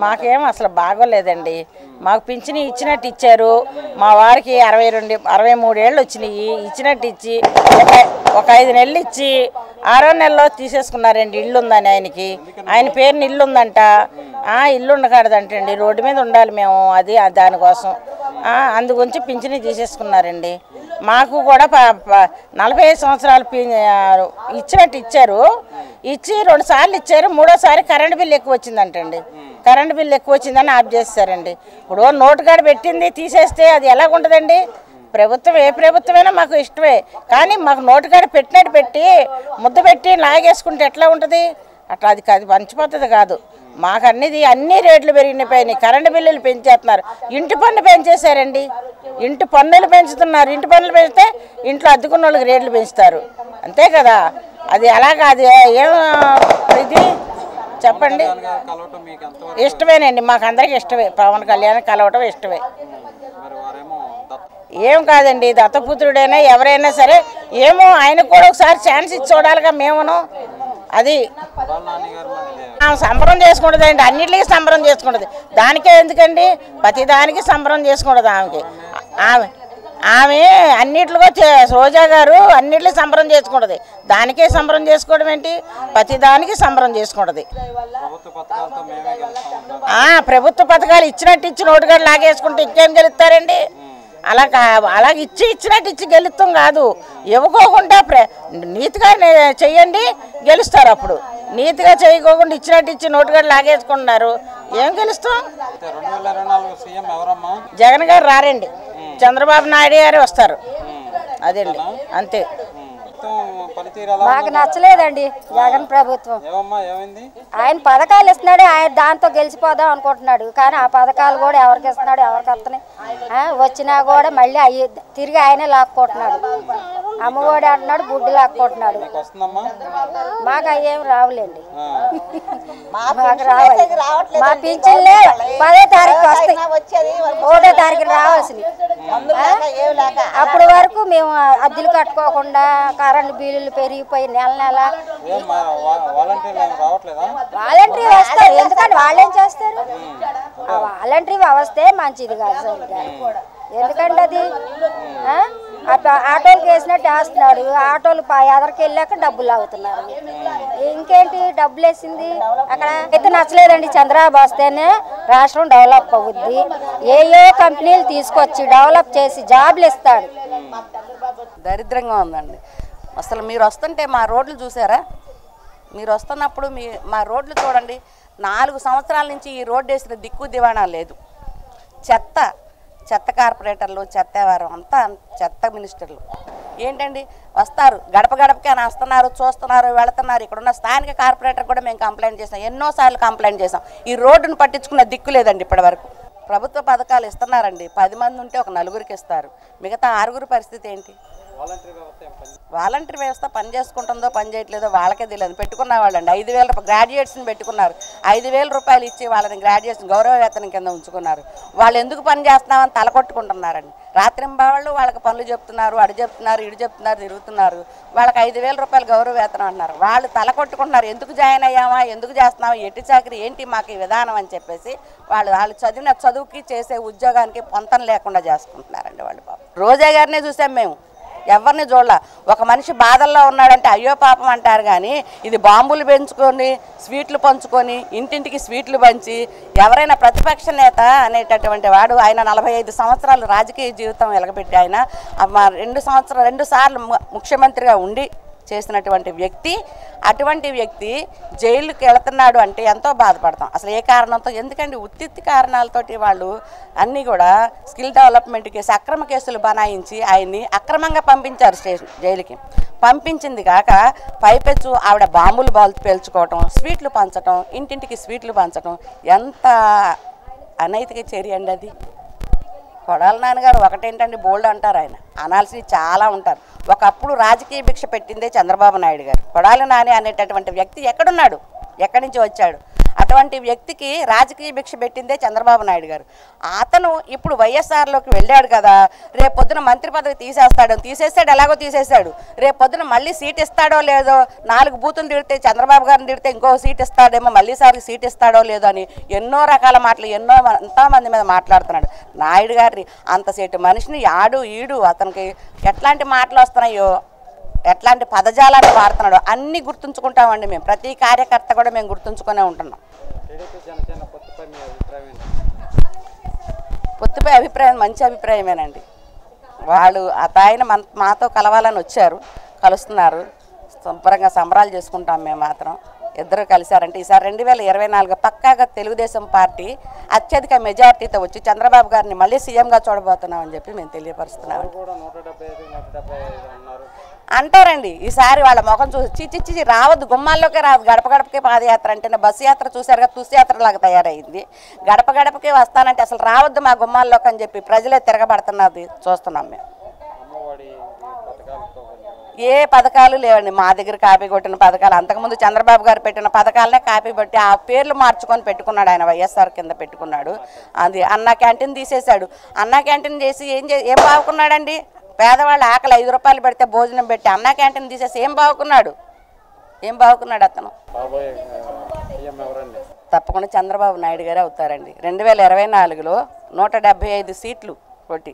మాకేం అసలు బాగోలేదండి. మాకు పింఛని ఇచ్చినట్టు ఇచ్చారు. మా వారికి 63 ఏళ్ళు వచ్చినాయి. ఇచ్చినట్టు ఇచ్చి ఒక 5 నెలలు ఇచ్చి 6వ నెలలో తీసేసుకున్నారండి. ఇల్లు ఉందని ఆయనకి, ఆయన పేరుని ఇల్లు ఉందంట. ఇల్లు ఉండకూడదంటండి, రోడ్డు మీద ఉండాలి మేము, అది దానికోసం అందుగురించి పింఛని తీసేసుకున్నారండి. మాకు కూడా 45 సంవత్సరాలు ఇచ్చినట్టు ఇచ్చారు. ఇచ్చి 2 సార్లు ఇచ్చారు. 3వసారి కరెంటు బిల్లు ఎక్కువ వచ్చిందంటండి. కరెంటు బిల్లు ఎక్కువ వచ్చిందని ఆఫ్ చేస్తారండి. ఇప్పుడు నోటు కాడ పెట్టింది తీసేస్తే అది ఎలాగుంటుందండి? ప్రభుత్వం ఏ ప్రభుత్వమైనా మాకు ఇష్టమే, కానీ మాకు నోటు కాడ పెట్టినట్టు పెట్టి ముద్ద పెట్టి లాగేసుకుంటే ఎట్లా ఉంటుంది? అట్లా అది మంచి పద్ధతి కాదు. మాకు అన్ని రేట్లు పెరిగిపోయినాయి. కరెంటు బిల్లులు పెంచేస్తున్నారు. ఇంటి పన్ను పెంచేశారండి. ఇంటి పన్నులు పెంచుతున్నారు. ఇంటి పన్నులు పెంచితే ఇంట్లో అద్దుకున్న వాళ్ళకి రేట్లు పెంచుతారు. అంతే కదా? అది అలాగా అది ఏం ఇది చెప్పండి. ఇష్టమేనండి, మాకు అందరికీ ఇష్టమే. పవన్ కళ్యాణ్ కలవటం ఇష్టమే. ఏం కాదండి, దత్తపుత్రుడైనా ఎవరైనా సరే ఏమో ఆయనకు కూడా ఒకసారి ఛాన్స్ ఇచ్చి చూడాలిగా మేమును. అది సంబరం చేసుకుంటుందండి, అన్నిటికీ సంబరం చేసుకుంటుంది. దానికే ఎందుకండి? ప్రతి దానికి సంబరం చేసుకుంటుంది ఆమె అన్నిటిలో రోజా గారు అన్నిటికీ సంబరం చేసుకుంటుంది. దానికే సంబరం చేసుకోవడం ఏంటి? ప్రతి దానికి సంబరం చేసుకుంటుంది. ప్రభుత్వ పథకాలు ఇచ్చినట్టు ఇచ్చి నోటుగాడు లాగేసుకుంటే ఇంకేం గెలుస్తారండి? అలాగ ఇచ్చినట్టు ఇచ్చి గెలుస్తాం కాదు. ఇవ్వకోకుండా నీతిగా చెయ్యండి, గెలుస్తారు. అప్పుడు నీతిగా చేయకోకుండా ఇచ్చినట్టు ఇచ్చి నోటుగాడు లాగేసుకుంటున్నారు, ఏం గెలుస్తాం? జగన్ గారు రారండి, చంద్రబాబు నాయుడు గారు వస్తారు. అదండి, అంతే. మాకు నచ్చలేదండి జగన్ ప్రభుత్వం. ఆయన పథకాలు ఇస్తున్నాడు, ఆయన దాంతో గెలిచిపోదాం అనుకుంటున్నాడు. కానీ ఆ పథకాలు కూడా ఎవరికి ఇస్తున్నాడు, ఎవరికి వస్తున్నాయి? వచ్చినా కూడా మళ్ళీ తిరిగి ఆయనే లాక్కుంటున్నాడు. అమ్మఒడి అంటున్నాడు, బుడ్డి లాక్కుంటున్నాడు. మాకు అయ్యేం రావులేండి. మాకు రావాలి. మా పింఛన్లే 10వ తారీఖు వస్తాయి, 1వ తారీఖున రావాల్సింది. అప్పటి వరకు మేము అద్దెలు కట్టుకోకుండా కరెంటు బిల్లులు పెరిగిపోయి నెల వాలంటరీ వస్తారు. ఎందుకంటే వాళ్ళేం చేస్తారు? వాలంటరీ వ్యవస్థే మంచిది కాదు సరిగ్గా. ఎందుకంటే అది ఆటోలకు వేసినట్టు వేస్తున్నాడు. ఆటోలు ఎదరికి వెళ్ళాక డబ్బులు లాగుతున్నారు. ఇంకేంటి డబ్బులు వేసింది? అక్కడ అయితే నచ్చలేదండి. చంద్రబాబు వస్తేనే రాష్ట్రం డెవలప్ అవుద్ది. ఏ కంపెనీలు తీసుకొచ్చి డెవలప్ చేసి జాబ్లు ఇస్తాడు. దరిద్రంగా ఉందండి అసలు. మీరు వస్తుంటే మా రోడ్లు చూసారా? మీరు వస్తున్నప్పుడు మా రోడ్లు చూడండి. 4 సంవత్సరాల నుంచి ఈ రోడ్డు వేసిన దిక్కు దివాణా లేదు. చెత్త కార్పొరేటర్లు, చెత్తవారం అంతా చెత్త మినిస్టర్లు. ఏంటండి వస్తారు, గడప గడపకి అని వస్తున్నారు, చూస్తున్నారు, వెళుతున్నారు. ఇక్కడున్న స్థానిక కార్పొరేటర్ కూడా మేము కంప్లైంట్ చేసాం, ఎన్నోసార్లు కంప్లైంట్ చేసాం. ఈ రోడ్డును పట్టించుకున్న దిక్కు లేదండి ఇప్పటి వరకు. ప్రభుత్వ పథకాలు ఇస్తున్నారండి, 10 మంది ఉంటే ఒక 4గురికి ఇస్తారు. మిగతా 6గురి పరిస్థితి ఏంటి? వాలంటరీ వ్యవస్థ పని చేసుకుంటుందో పని చేయట్లేదో వాళ్ళకే తెలియదు. పెట్టుకున్న వాళ్ళండి 5,000 రూపాయలు గ్రాడ్యుయేట్స్ని పెట్టుకున్నారు. 5,000 రూపాయలు ఇచ్చి వాళ్ళని గ్రాడ్యుయేట్స్ గౌరవ వేతనం కింద ఉంచుకున్నారు. వాళ్ళు ఎందుకు పని చేస్తున్నామని తలకొట్టుకుంటున్నారండి. రాత్రింబాళ్ళు వాళ్ళకి పనులు చెప్తున్నారు, అడు చెప్తున్నారు, ఇడు చెప్తున్నారు, తిరుగుతున్నారు. వాళ్ళకి 5,000 రూపాయలు గౌరవ వేతనం అంటున్నారు. వాళ్ళు తలకొట్టుకుంటున్నారు, ఎందుకు జాయిన్ అయ్యామా, ఎందుకు చేస్తున్నామా, ఎట్టి చాకరీ ఏంటి మాకు ఈ విధానం అని చెప్పేసి వాళ్ళు చదివిన చదువుకి చేసే ఉద్యోగానికి పొంతం లేకుండా చేసుకుంటున్నారండి వాళ్ళు. రోజా గారినే చూసాం మేము, ఎవరిని చూడలా. ఒక మనిషి బాధల్లో ఉన్నాడంటే అయ్యో పాపం అంటారు, కానీ ఇది బాంబులు పెంచుకొని స్వీట్లు పంచుకొని ఇంటింటికి స్వీట్లు పంచి ఎవరైనా ప్రతిపక్ష నేత అనేటటువంటి వాడు, ఆయన 45 సంవత్సరాలు రాజకీయ జీవితం వెలగబెట్టి ఆయన 2 సార్లు ముఖ్యమంత్రిగా ఉండి చేసినటువంటి వ్యక్తి, అటువంటి వ్యక్తి జైలుకి వెళుతున్నాడు అంటే ఎంతో బాధపడతాం. అసలు ఏ కారణంతో? ఎందుకంటే ఉత్తిత్తి కారణాలతోటి వాళ్ళు అన్నీ కూడా స్కిల్ డెవలప్మెంట్ కేసు, అక్రమ కేసులు బనాయించి ఆయన్ని అక్రమంగా పంపించారు జైలుకి. పంపించింది కాక పైపెచ్చు ఆవిడ బాంబులు పేల్చుకోవటం, స్వీట్లు పంచటం, ఇంటింటికి స్వీట్లు పంచటం ఎంత అనైతిక చర్య అండి అది. కొడాలి నాన్నగారు ఒకటేంటండి బోల్డ్ అంటారు, ఆయన అనాల్సి చాలా ఉంటారు. ఒకప్పుడు రాజకీయ భిక్ష పెట్టిందే చంద్రబాబు నాయుడు గారు. కొడాలి నాని అనేటటువంటి వ్యక్తి ఎక్కడున్నాడు, ఎక్కడి నుంచి వచ్చాడు? అటువంటి వ్యక్తికి రాజకీయ భిక్ష పెట్టిందే చంద్రబాబు నాయుడు గారు. అతను ఇప్పుడు వైఎస్ఆర్లోకి వెళ్ళాడు కదా, రేపొద్దున మంత్రి పదవి తీసేసాడు, ఎలాగో తీసేశాడు. రేపొద్దున మళ్ళీ సీట్ ఇస్తాడో లేదో, 4 బూతులు తిడితే చంద్రబాబు గారిని తిడితే ఇంకో సీట్ ఇస్తాడేమో, మళ్ళీసారికి సీట్ ఇస్తాడో లేదో అని ఎన్నో రకాల మాటలు ఎంతోమంది మీద మాట్లాడుతున్నాడు. నాయుడు గారి అంత సేటు మనిషిని ఆడు ఈడు అతనికి ఎట్లాంటి మాటలు వస్తున్నాయో, ఎట్లాంటి పదజాలాన్ని వాడుతున్నాడో అన్నీ గుర్తుంచుకుంటామండి. మేము ప్రతి కార్యకర్త కూడా మేము గుర్తుంచుకునే ఉంటున్నాం. పొత్తుపై అభిప్రాయం మంచి అభిప్రాయమేనండి. వాళ్ళు ఆయన మాతో కలవాలని వచ్చారు, కలుస్తున్నారు, శుభ్రంగా సంబరాలు చేసుకుంటాం. మేము మాత్రం ఇద్దరు కలిశారంటే ఈసారి 2024 పక్కాగా తెలుగుదేశం పార్టీ అత్యధిక మెజార్టీతో వచ్చి చంద్రబాబు గారిని మళ్ళీ సీఎంగా చూడబోతున్నామని చెప్పి మేము తెలియపరుస్తున్నాం. అంటారండి. ఈసారి వాళ్ళ ముఖం చూసి చిచ్చి రావద్దు, గుమ్మాల్లోకే రాదు. గడప గడపకే పాదయాత్ర అంటేనే బస్సు యాత్ర చూసారుగా, తుస్సు యాత్రలాగా తయారైంది. గడప గడపకే వస్తానంటే అసలు రావద్దు మా గుమ్మాల్లోకి అని చెప్పి ప్రజలే తిరగబడుతున్నది చూస్తున్నాం. మేము ఏ పథకాలు లేవండి మా దగ్గర. కాపీ కొట్టిన పథకాలు అంతకుముందు చంద్రబాబు గారు పెట్టిన పథకాలనే కాపీ పెట్టి ఆ పేర్లు మార్చుకొని పెట్టుకున్నాడు. ఆయన వైఎస్ఆర్ కింద పెట్టుకున్నాడు. అది అన్నా క్యాంటీన్ తీసేశాడు. అన్నా క్యాంటీన్ చేసి ఏం బాగుకున్నాడండి? పేదవాళ్ళు ఆకలి 5 రూపాయలు పెడితే భోజనం పెట్టి అన్నా క్యాంటీన్ తీసేసి ఏం బాగుకున్నాడు అతను? తప్పకుండా చంద్రబాబు నాయుడు గారే అవుతారండి. 2024లో 175 సీట్లు కొట్టి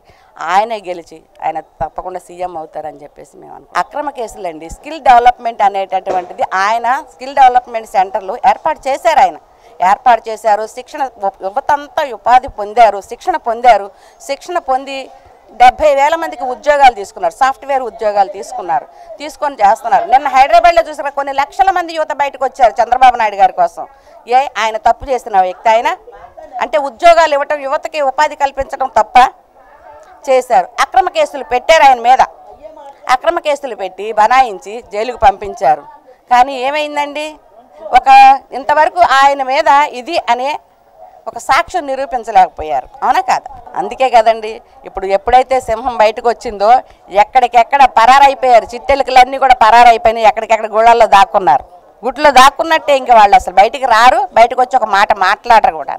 ఆయనే గెలిచి ఆయన తప్పకుండా సీఎం అవుతారని చెప్పేసి మేము అక్రమ కేసులండి. స్కిల్ డెవలప్మెంట్ అనేటటువంటిది ఆయన స్కిల్ డెవలప్మెంట్ సెంటర్లు ఏర్పాటు చేశారు. శిక్షణ యువతంతా ఉపాధి పొందారు, శిక్షణ పొంది 70,000 మందికి ఉద్యోగాలు తీసుకున్నారు. సాఫ్ట్వేర్ ఉద్యోగాలు తీసుకొని చేస్తున్నారు. నిన్న హైదరాబాద్లో చూసిన కొన్ని లక్షల మంది యువత బయటకు వచ్చారు చంద్రబాబు నాయుడు గారి కోసం. ఆయన తప్పు చేసిన వ్యక్తి ఆయన అంటే ఉద్యోగాలు ఇవ్వటం, యువతకి ఉపాధి కల్పించడం తప్ప చేశారు. అక్రమ కేసులు పెట్టారు ఆయన మీద. అక్రమ కేసులు పెట్టి బనాయించి జైలుకు పంపించారు. కానీ ఏమైందండి? ఇంతవరకు ఆయన మీద ఇది అనే ఒక సాక్ష్యం నిరూపించలేకపోయారు. అవునా కాదా? అందుకే కదండి ఇప్పుడు ఎప్పుడైతే సింహం బయటకు వచ్చిందో ఎక్కడికెక్కడ పరారైపోయారు. చిట్టెలుకలన్నీ కూడా పరారైపోయినాయి. ఎక్కడికెక్కడ గుళ్ళల్లో దాక్కున్నారు. గుట్లో దాక్కున్నట్టే ఇంకా వాళ్ళు అసలు బయటికి రారు. బయటకు వచ్చి ఒక మాట మాట్లాడరు కూడా.